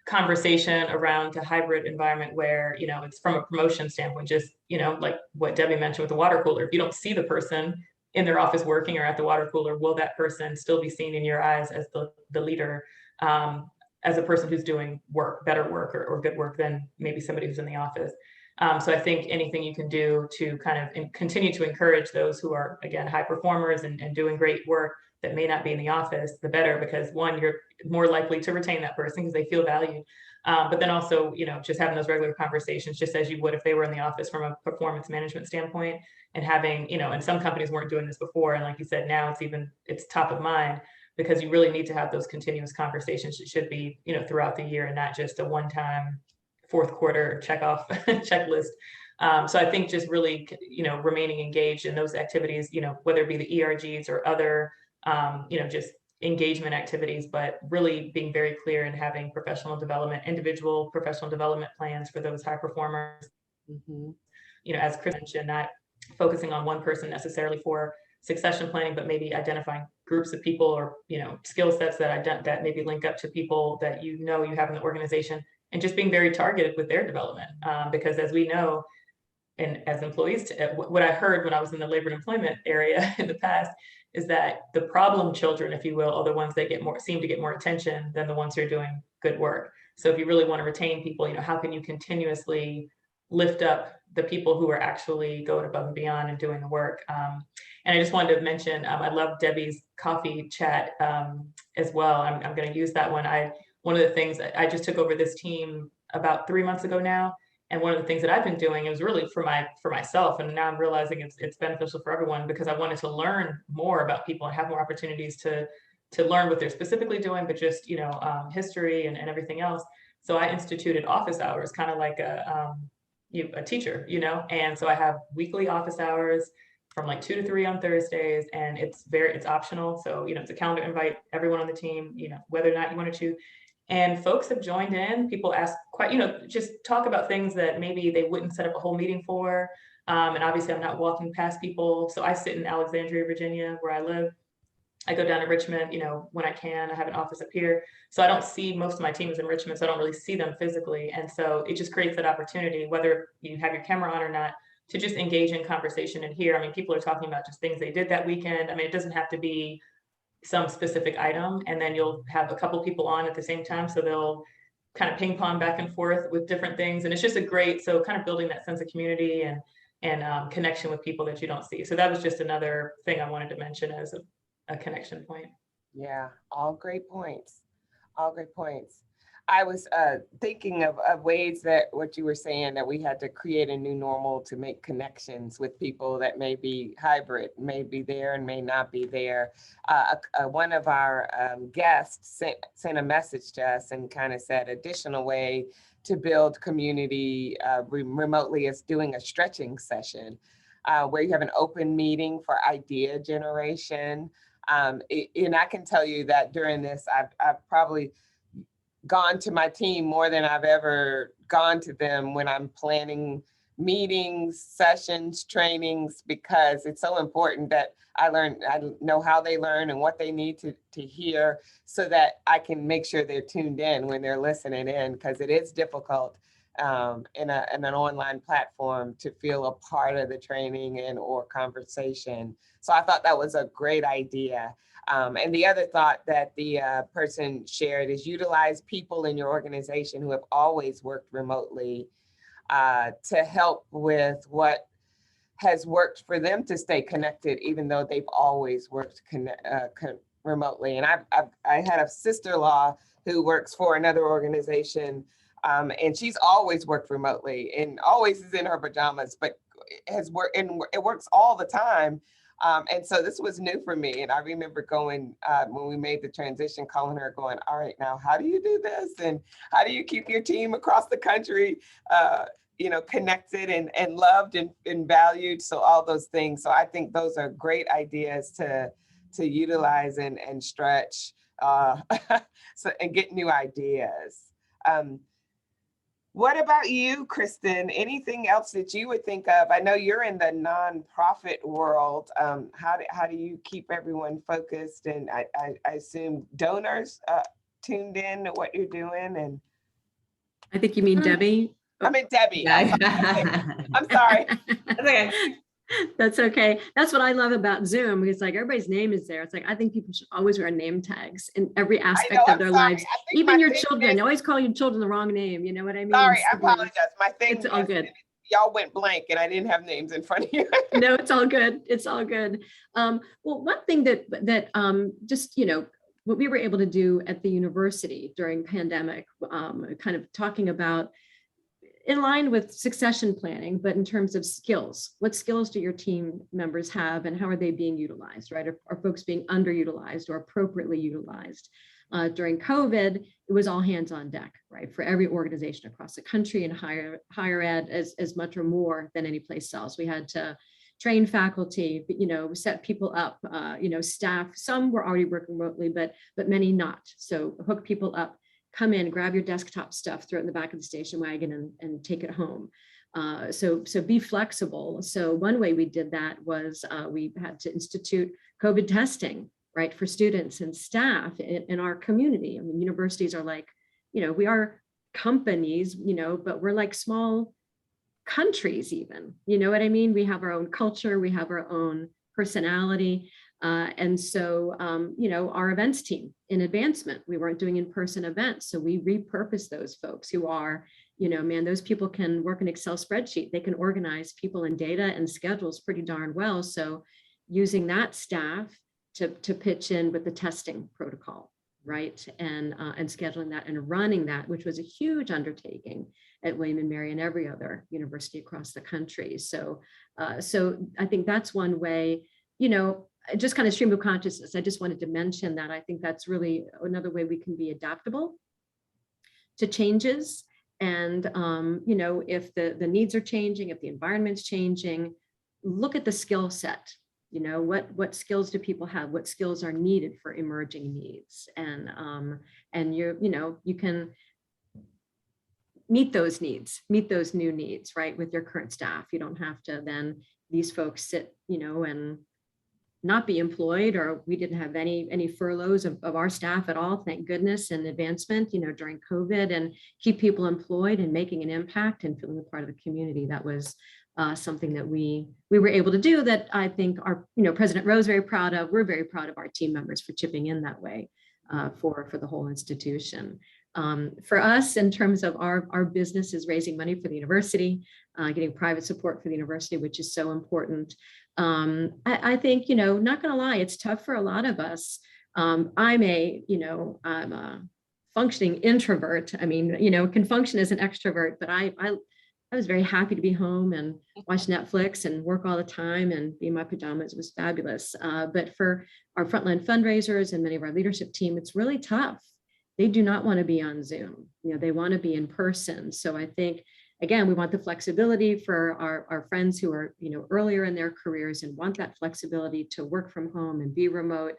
conversation around a hybrid environment where, it's from a promotion standpoint, just, like what Debbie mentioned with the water cooler. If you don't see the person in their office working or at the water cooler, will that person still be seen in your eyes as the leader, as a person who's doing better work or good work than maybe somebody who's in the office? So I think anything you can do to kind of continue to encourage those who are, again, high performers and doing great work that may not be in the office, the better, because one, you're more likely to retain that person because they feel valued. But then also, just having those regular conversations, just as you would if they were in the office from a performance management standpoint, and having, and some companies weren't doing this before. And like you said, now it's top of mind because you really need to have those continuous conversations. It should be, throughout the year and not just a one-time fourth quarter checklist. So I think just really, remaining engaged in those activities, whether it be the ERGs or other, just engagement activities, but really being very clear and having individual professional development plans for those high performers. Mm-hmm. As Chris mentioned, not focusing on one person necessarily for succession planning, but maybe identifying groups of people or, skill sets that maybe link up to people that you have in the organization, and just being very targeted with their development. Because as we know, and as employees, what I heard when I was in the labor and employment area in the past is that the problem children, if you will, are the ones that seem to get more attention than the ones who are doing good work. So if you really want to retain people, how can you continuously lift up the people who are actually going above and beyond and doing the work? And I just wanted to mention, I love Debbie's coffee chat as well. I'm going to use that one. One of the things I just took over this team about 3 months ago now. And one of the things that I've been doing is really for myself. And now I'm realizing it's beneficial for everyone, because I wanted to learn more about people and have more opportunities to learn what they're specifically doing, but just, history and everything else. So I instituted office hours, kind of like a teacher, and so I have weekly office hours from like 2 to 3 on Thursdays, and it's optional. So, it's a calendar invite, everyone on the team, whether or not you wanted to. And folks have joined in. People ask just talk about things that maybe they wouldn't set up a whole meeting for. And obviously I'm not walking past people. So I sit in Alexandria, Virginia, where I live. I go down to Richmond, when I can. I have an office up here. So I don't see, most of my team is in Richmond, so I don't really see them physically. And so it just creates that opportunity, whether you have your camera on or not, to just engage in conversation and hear. I mean, people are talking about just things they did that weekend. I mean, it doesn't have to be some specific item, and then you'll have a couple people on at the same time. So they'll kind of ping pong back and forth with different things. And it's just so kind of building that sense of community and connection with people that you don't see. So that was just another thing I wanted to mention as a connection point. Yeah, all great points. All great points. I was thinking of ways that what you were saying, that we had to create a new normal to make connections with people that may be hybrid, may be there and may not be there. One of our guests sent a message to us and kind of said additional way to build community remotely is doing a stretching session where you have an open meeting for idea generation. And I can tell you that during this, I've probably gone to my team more than I've ever gone to them when I'm planning meetings, sessions, trainings, because it's so important that I know how they learn and what they need to hear, so that I can make sure they're tuned in when they're listening in, because it is difficult in an online platform to feel a part of the training or conversation. So I thought that was a great idea. And the other thought that the person shared is utilize people in your organization who have always worked remotely to help with what has worked for them to stay connected, even though they've always worked remotely. And I had a sister-in-law who works for another organization, and she's always worked remotely and always is in her pajamas, but has worked, and it works all the time. And so this was new for me. And I remember going, when we made the transition, calling her going, all right, now, how do you do this? And how do you keep your team across the country, connected and loved and valued? So all those things. So I think those are great ideas to utilize and stretch and get new ideas. What about you, Kristen? Anything else that you would think of? I know you're in the nonprofit world. How do you keep everyone focused? And I assume donors tuned in to what you're doing. And I think you mean Debbie. I mean Debbie. Yeah. I'm sorry. That's okay. That's okay. That's what I love about Zoom, because like everybody's name is there. It's like, I think people should always wear name tags in every aspect of their lives. Even your children, they always call your children the wrong name. You know what I mean? Sorry, I apologize. My thing It's all good. Y'all went blank and I didn't have names in front of you. No, it's all good. It's all good. Well, one thing that just, what we were able to do at the university during pandemic, kind of talking about in line with succession planning, but in terms of skills, what skills do your team members have and how are they being utilized, right? Are folks being underutilized or appropriately utilized? During COVID, it was all hands on deck, right? For every organization across the country and higher ed as much or more than any place else. We had to train faculty, set people up, staff. Some were already working remotely, but many not. So hook people up. Come in, grab your desktop stuff, throw it in the back of the station wagon and take it home. So be flexible. So one way we did that was we had to institute COVID testing, right, for students and staff in our community. I mean, universities are like, we are companies, but we're like small countries even, you know what I mean? We have our own culture, we have our own personality. And so, you know, our events team in advancement, we weren't doing in-person events. So we repurposed those folks who are, you know, man, those people can work an Excel spreadsheet. They can organize people and data and schedules pretty darn well. So using that staff to pitch in with the testing protocol, right? And scheduling that and running that, which was a huge undertaking at William and Mary and every other university across the country. So, so I think that's one way, you know, just kind of stream of consciousness. I just wanted to mention that. I think that's really another way we can be adaptable to changes. And, you know, if the needs are changing, if the environment's changing, look at the skill set. You know, what skills do people have? What skills are needed for emerging needs? And you know, you can meet those needs, meet those new needs, right, with your current staff. You don't have to then these folks sit, you know, and not be employed, or we didn't have any furloughs of our staff at all, thank goodness, and advancement, you know, during COVID, and keep people employed and making an impact and feeling a part of the community. That was something that we were able to do, that I think our, you know, President Rowe is very proud of. We're very proud of our team members for chipping in that way for the whole institution. For us, in terms of our business is raising money for the university, getting private support for the university, which is so important. I think, you know, not gonna lie, it's tough for a lot of us. I'm a functioning introvert. I mean, you know, can function as an extrovert, but I was very happy to be home and watch Netflix and work all the time and be in my pajamas. It was fabulous. But for our frontline fundraisers and many of our leadership team, it's really tough. They do not want to be on Zoom. You know, they want to be in person. So I think, again, we want the flexibility for our friends who are, you know, earlier in their careers and want that flexibility to work from home and be remote,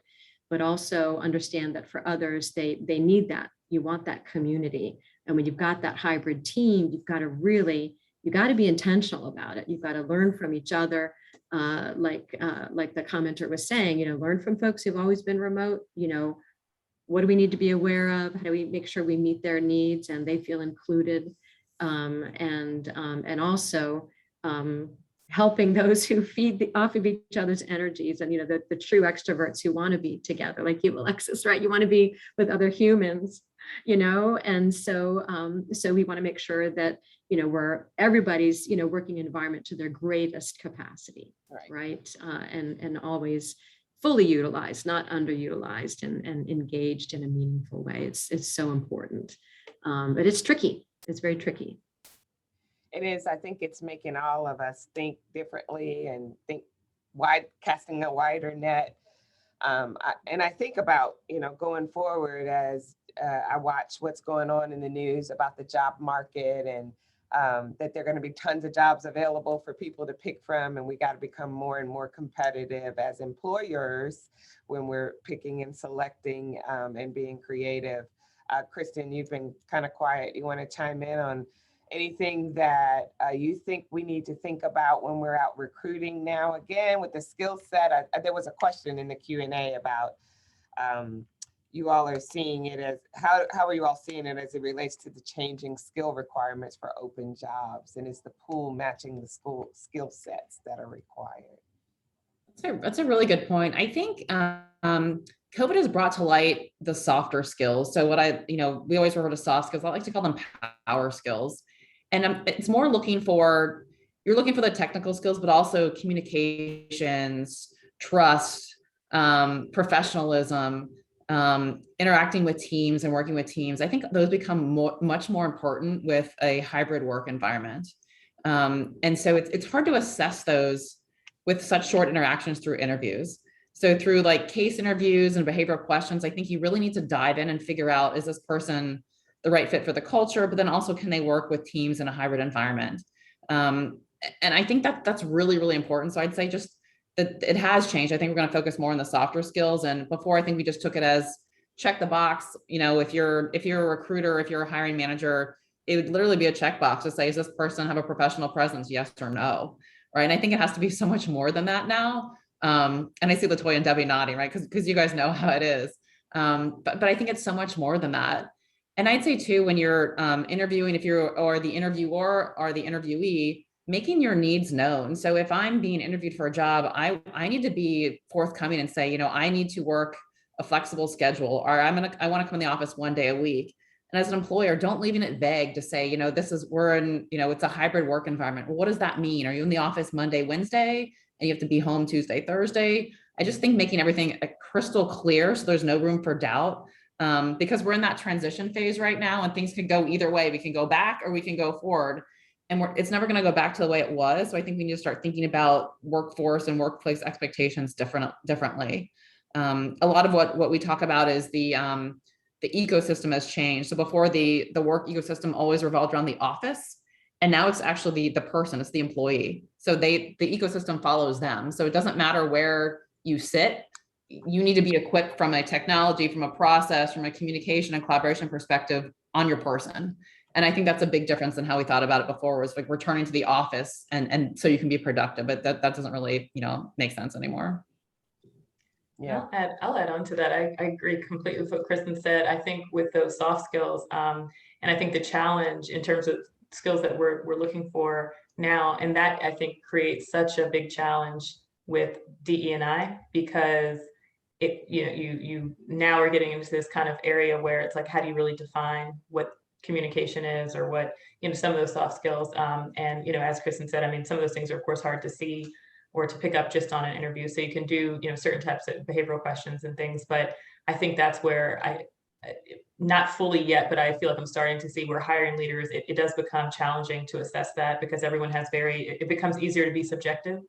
but also understand that for others, they need that. You want that community. And when you've got that hybrid team, you've got to be intentional about it. You've got to learn from each other. Like the commenter was saying, you know, learn from folks who've always been remote. You know, what do we need to be aware of? How do we make sure we meet their needs and they feel included? And also helping those who feed off of each other's energies, and, you know, the true extroverts who want to be together, like you, Alexis, right? You want to be with other humans, you know, and so so we want to make sure that, you know, everybody's, you know, working environment to their greatest capacity, right? And always fully utilized, not underutilized, and engaged in a meaningful way. It's so important, but it's tricky. It's very tricky. It is. I think it's making all of us think differently and think casting a wider net. And I think about, you know, going forward as I watch what's going on in the news about the job market, and that there are going to be tons of jobs available for people to pick from. And we got to become more and more competitive as employers when we're picking and selecting and being creative. Kristen, you've been kind of quiet. You want to chime in on anything that you think we need to think about when we're out recruiting now? Again, with the skill set, there was a question in the Q&A about you all are seeing it as, how are you all seeing it as it relates to the changing skill requirements for open jobs? And is the pool matching the skill sets that are required? That's a really good point. I think COVID has brought to light the softer skills. So we always refer to soft skills. I like to call them power skills. And it's more you're looking for the technical skills, but also communications, trust, professionalism, interacting with teams and working with teams. I think those become much more important with a hybrid work environment. And so it's hard to assess those with such short interactions through interviews. So through like case interviews and behavioral questions, I think you really need to dive in and figure out, is this person the right fit for the culture, but then also can they work with teams in a hybrid environment? And I think that's really, really important. So I'd say just that it has changed. I think we're going to focus more on the softer skills. And before, I think we just took it as check the box. You know, if you're a recruiter, if you're a hiring manager, it would literally be a checkbox to say, does this person have a professional presence? Yes or no, right? And I think it has to be so much more than that now. And I see LaToya and Debbie nodding, right? Because you guys know how it is. But I think it's so much more than that. And I'd say too, when you're interviewing, or the interviewer or the interviewee, making your needs known. So if I'm being interviewed for a job, I need to be forthcoming and say, I need to work a flexible schedule, or I want to come in the office 1 day a week. And as an employer, don't leaving it vague to say, we're in, it's a hybrid work environment. Well, what does that mean? Are you in the office Monday, Wednesday, and you have to be home Tuesday, Thursday? I just think making everything crystal clear so there's no room for doubt, because we're in that transition phase right now, and things could go either way. We can go back or we can go forward, and it's never going to go back to the way it was. So I think we need to start thinking about workforce and workplace expectations differently. A lot of what we talk about is the ecosystem has changed. So before the work ecosystem always revolved around the office, and now it's actually the person, it's the employee. So the ecosystem follows them. So it doesn't matter where you sit, you need to be equipped from a technology, from a process, from a communication and collaboration perspective on your person. And I think that's a big difference in how we thought about it before, was like returning to the office and so you can be productive, but that doesn't really, make sense anymore. Yeah. I'll add on to that. I agree completely with what Kristen said. I think with those soft skills, and I think the challenge in terms of skills that we're looking for now, and that I think creates such a big challenge with DE&I, because you now are getting into this kind of area where it's like, how do you really define what communication is, or what, some of those soft skills. And, as Kristen said, I mean, some of those things are of course hard to see or to pick up just on an interview. So you can do, certain types of behavioral questions and things, but I think that's where not fully yet, but I feel like I'm starting to see where hiring leaders, it does become challenging to assess that, because everyone has it becomes easier to be subjective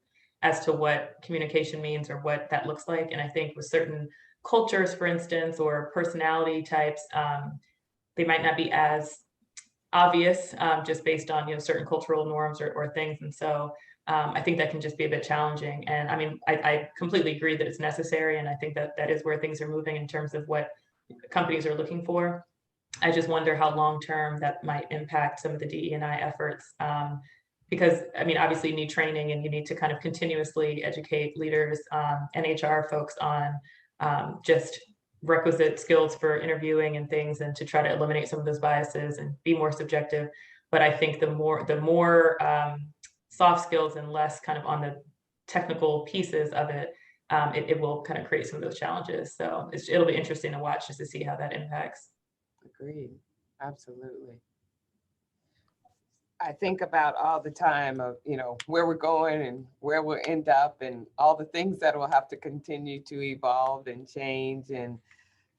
as to what communication means or what that looks like. And I think with certain cultures, for instance, or personality types, they might not be as obvious, just based on, certain cultural norms or things. And so I think that can just be a bit challenging. And I mean, I completely agree that it's necessary. And I think that is where things are moving in terms of what companies are looking for. I just wonder how long-term that might impact some of the DE&I efforts. Because I mean, obviously you need training, and you need to kind of continuously educate leaders and HR folks on just requisite skills for interviewing and things, and to try to eliminate some of those biases and be more subjective. But I think the more soft skills and less kind of on the technical pieces of it, it will kind of create some of those challenges. So it'll be interesting to watch just to see how that impacts. Agreed. Absolutely. I think about all the time of, where we're going and where we'll end up, and all the things that will have to continue to evolve and change. And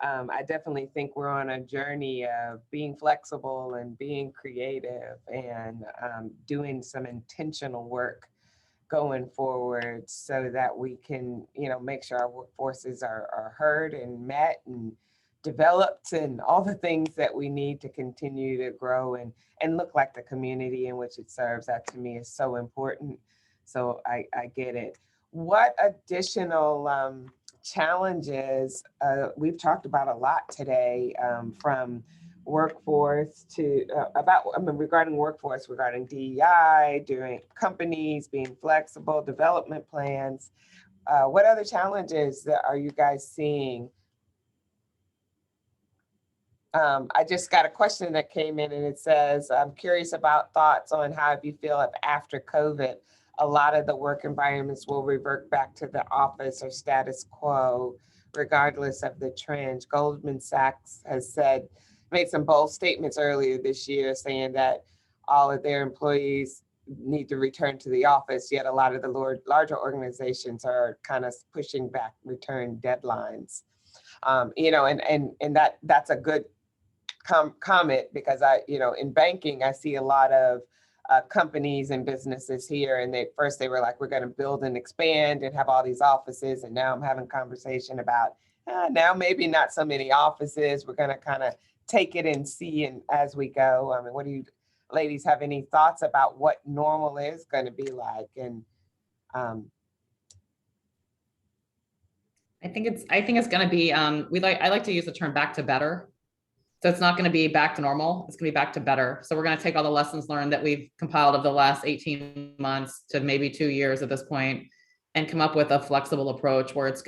I definitely think we're on a journey of being flexible and being creative, and doing some intentional work going forward, so that we can, make sure our workforces are heard and met and developed, and all the things that we need to continue to grow and look like the community in which it serves. That to me is so important. So I get it. What additional challenges, we've talked about a lot today, from workforce to regarding workforce, regarding DEI, during companies being flexible, development plans. What other challenges are you guys seeing? I just got a question that came in, and it says, I'm curious about thoughts on how you feel if after COVID, a lot of the work environments will revert back to the office or status quo, regardless of the trend. Goldman Sachs has made some bold statements earlier this year, saying that all of their employees need to return to the office, yet a lot of the larger organizations are kind of pushing back return deadlines. And that's a good comment, because in banking, I see a lot of companies and businesses here, and they were like, we're going to build and expand and have all these offices, and now I'm having conversation about now maybe not so many offices. We're going to kind of take it and see, and as we go. I mean, what do you ladies have any thoughts about what normal is going to be like? And I think it's going to be, I like to use the term back to better. So it's not going to be back to normal. It's going to be back to better. So we're going to take all the lessons learned that we've compiled of the last 18 months to maybe 2 years at this point, and come up with a flexible approach where it's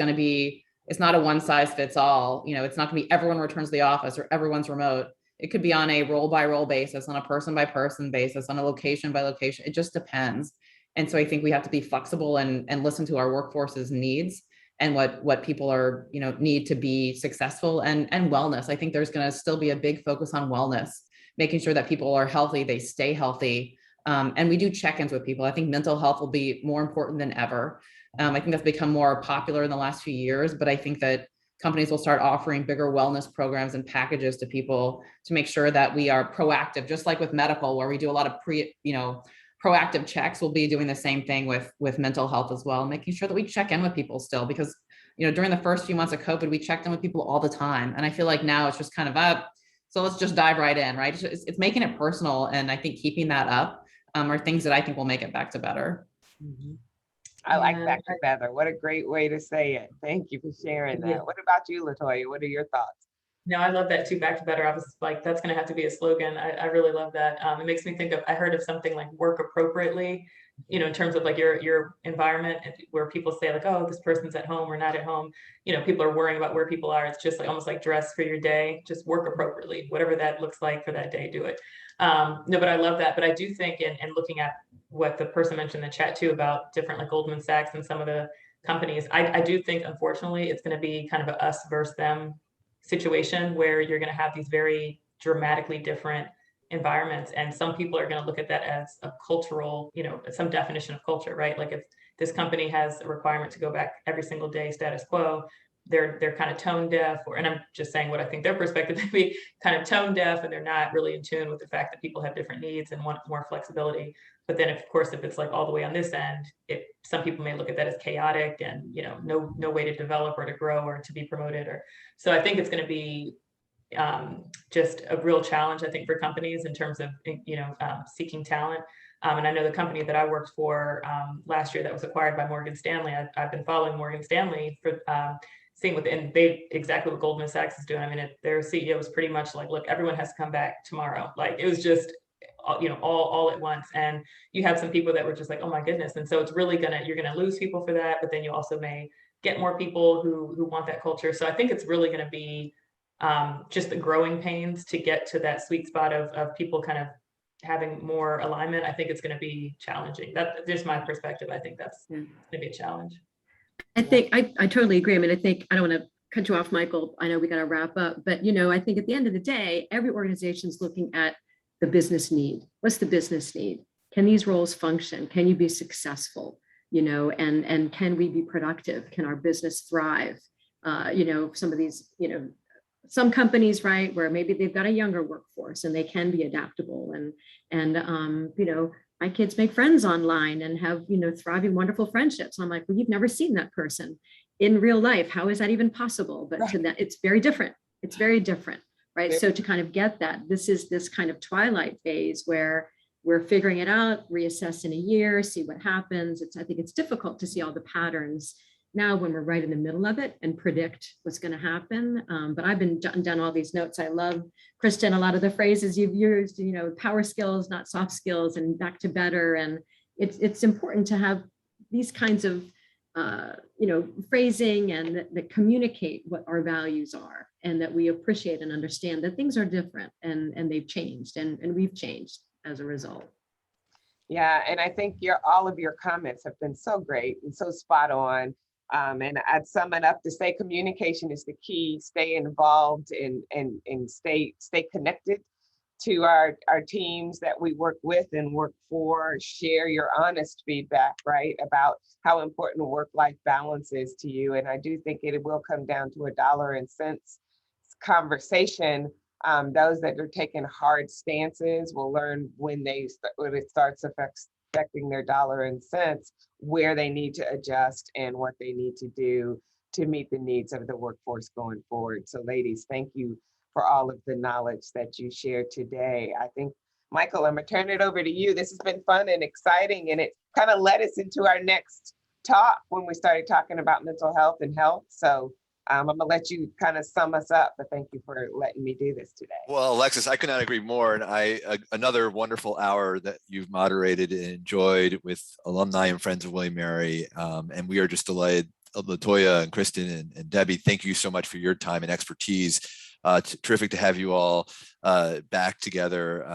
not a one size fits all. It's not going to be everyone returns to the office or everyone's remote. It could be on a role by role basis, on a person by person basis, on a location by location. It just depends. And so I think we have to be flexible and listen to our workforce's needs and what people are, need to be successful, and wellness. I think there's going to still be a big focus on wellness, making sure that people are healthy, they stay healthy. And we do check-ins with people. I think mental health will be more important than ever. I think that's become more popular in the last few years, but I think that companies will start offering bigger wellness programs and packages to people to make sure that we are proactive, just like with medical, where we do a lot of proactive checks. We'll be doing the same thing with mental health as well, making sure that we check in with people still, because, during the first few months of COVID, we checked in with people all the time. And I feel like now it's just kind of up. So let's just dive right in, right? It's making it personal. And I think keeping that up are things that I think will make it back to better. I like Yeah, back to better. What a great way to say it. Thank you for sharing Yeah. that. What about you, Latoya? What are your thoughts? No, I love that too. Back to better. I was like, that's going to have to be a slogan. I really love that. It makes me think of, I heard of something like work appropriately, in terms of like your environment, and where people say like, oh, this person's at home or not at home. People are worrying about where people are. It's just like almost like dress for your day, just work appropriately, whatever that looks like for that day, do it. No, but I love that. But I do think, and looking at what the person mentioned in the chat too, about different like Goldman Sachs and some of the companies, I do think, unfortunately, it's going to be kind of a us versus them situation, where you're going to have these very dramatically different environments. And some people are going to look at that as a cultural, some definition of culture, right? Like if this company has a requirement to go back every single day, status quo, they're kind of tone deaf, and I'm just saying what I think their perspective may be, kind of tone deaf, and they're not really in tune with the fact that people have different needs and want more flexibility. But then, of course, if it's like all the way on this end, some people may look at that as chaotic and, no way to develop or to grow or to be promoted. So I think it's going to be just a real challenge, I think, for companies in terms of, seeking talent. And I know the company that I worked for last year that was acquired by Morgan Stanley, I've been following Morgan Stanley for seeing and they exactly what Goldman Sachs is doing. I mean, their CEO was pretty much like, look, everyone has to come back tomorrow. Like it was just, all at once. And you have some people that were just like, oh my goodness. And so it's really you're gonna lose people for that, but then you also may get more people who want that culture. So I think it's really gonna be just the growing pains to get to that sweet spot of people kind of having more alignment. I think it's going to be challenging. That's just my perspective. I think that's going to be a challenge. I think I totally agree. I mean, I think I don't want to cut you off, Michael. I know we got to wrap up, but I think at the end of the day, every organization is looking at the business need. What's the business need? Can these roles function? Can you be successful? And can we be productive? Can our business thrive? Some of these, some companies, right, where maybe they've got a younger workforce and they can be adaptable and my kids make friends online and have, thriving, wonderful friendships. I'm like, well, you've never seen that person in real life. How is that even possible? But to that, it's very different. It's very different, right? So to kind of get that, this is this kind of twilight phase where we're figuring it out, reassess in a year, see what happens. I think it's difficult to see all the patterns now when we're right in the middle of it and predict what's going to happen. But I've been jotting down all these notes. I love, Kristen, a lot of the phrases you've used, power skills, not soft skills, and back to better. And it's important to have these kinds of, phrasing and that communicate what our values are, and that we appreciate and understand that things are different and they've changed and we've changed as a result. Yeah, and I think all of your comments have been so great and so spot on. And I'd sum it up to say communication is the key. Stay involved and stay connected to our teams that we work with and work for. Share your honest feedback, right, about how important work-life balance is to you. And I do think it will come down to a dollar and cents conversation. Those that are taking hard stances will learn when it starts affecting their dollar and cents, where they need to adjust and what they need to do to meet the needs of the workforce going forward. So ladies, thank you for all of the knowledge that you shared today. I think, Michael, I'm gonna turn it over to you. This has been fun and exciting, and it kind of led us into our next talk when we started talking about mental health and health. So I'm gonna let you kind of sum us up, but thank you for letting me do this today. Well, Alexis, I could not agree more. And another wonderful hour that you've moderated and enjoyed with alumni and friends of William & Mary. And we are just delighted. Latoya and Kristen and Debbie, thank you so much for your time and expertise Terrific to have you all back together.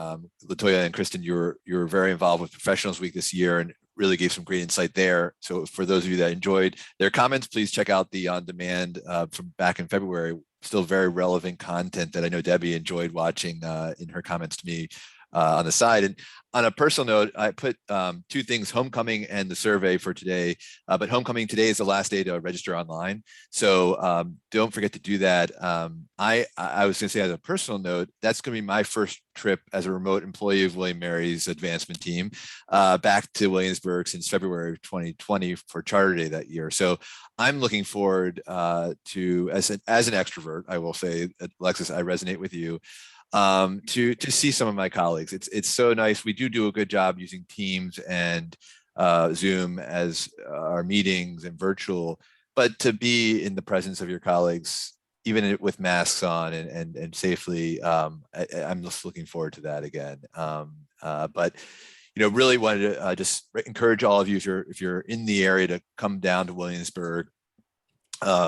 Latoya and Kristen, you were very involved with Professionals Week this year and really gave some great insight there. So for those of you that enjoyed their comments, please check out the on demand from back in February. Still very relevant content that I know Debbie enjoyed watching in her comments to me on the side. And on a personal note, I put two things, homecoming and the survey for today. But homecoming today is the last day to register online. So don't forget to do that. I was going to say, as a personal note, that's going to be my first trip as a remote employee of William Mary's advancement team back to Williamsburg since February of 2020 for Charter Day that year. So I'm looking forward to, as an extrovert, I will say, Alexis, I resonate with you. To see some of my colleagues. It's so nice. We do a good job using Teams and Zoom as our meetings and virtual, but to be in the presence of your colleagues, even with masks on and safely, I'm just looking forward to that again. But really wanted to just encourage all of you, if you're in the area, to come down to Williamsburg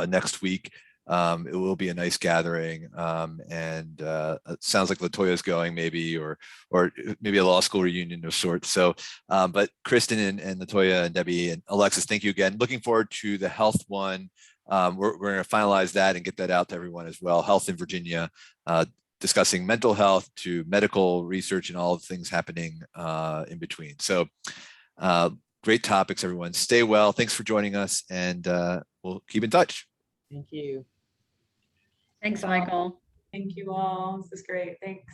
next week. It will be a nice gathering, and it sounds like Latoya's going, maybe, or maybe a law school reunion of sorts. So, but Kristen and Latoya and Debbie and Alexis, thank you again. Looking forward to the health one. We're going to finalize that and get that out to everyone as well. Health in Virginia, discussing mental health to medical research and all the things happening in between. So, great topics, everyone. Stay well. Thanks for joining us, and we'll keep in touch. Thank you. Thanks, Michael. Thank you all. This is great. Thanks.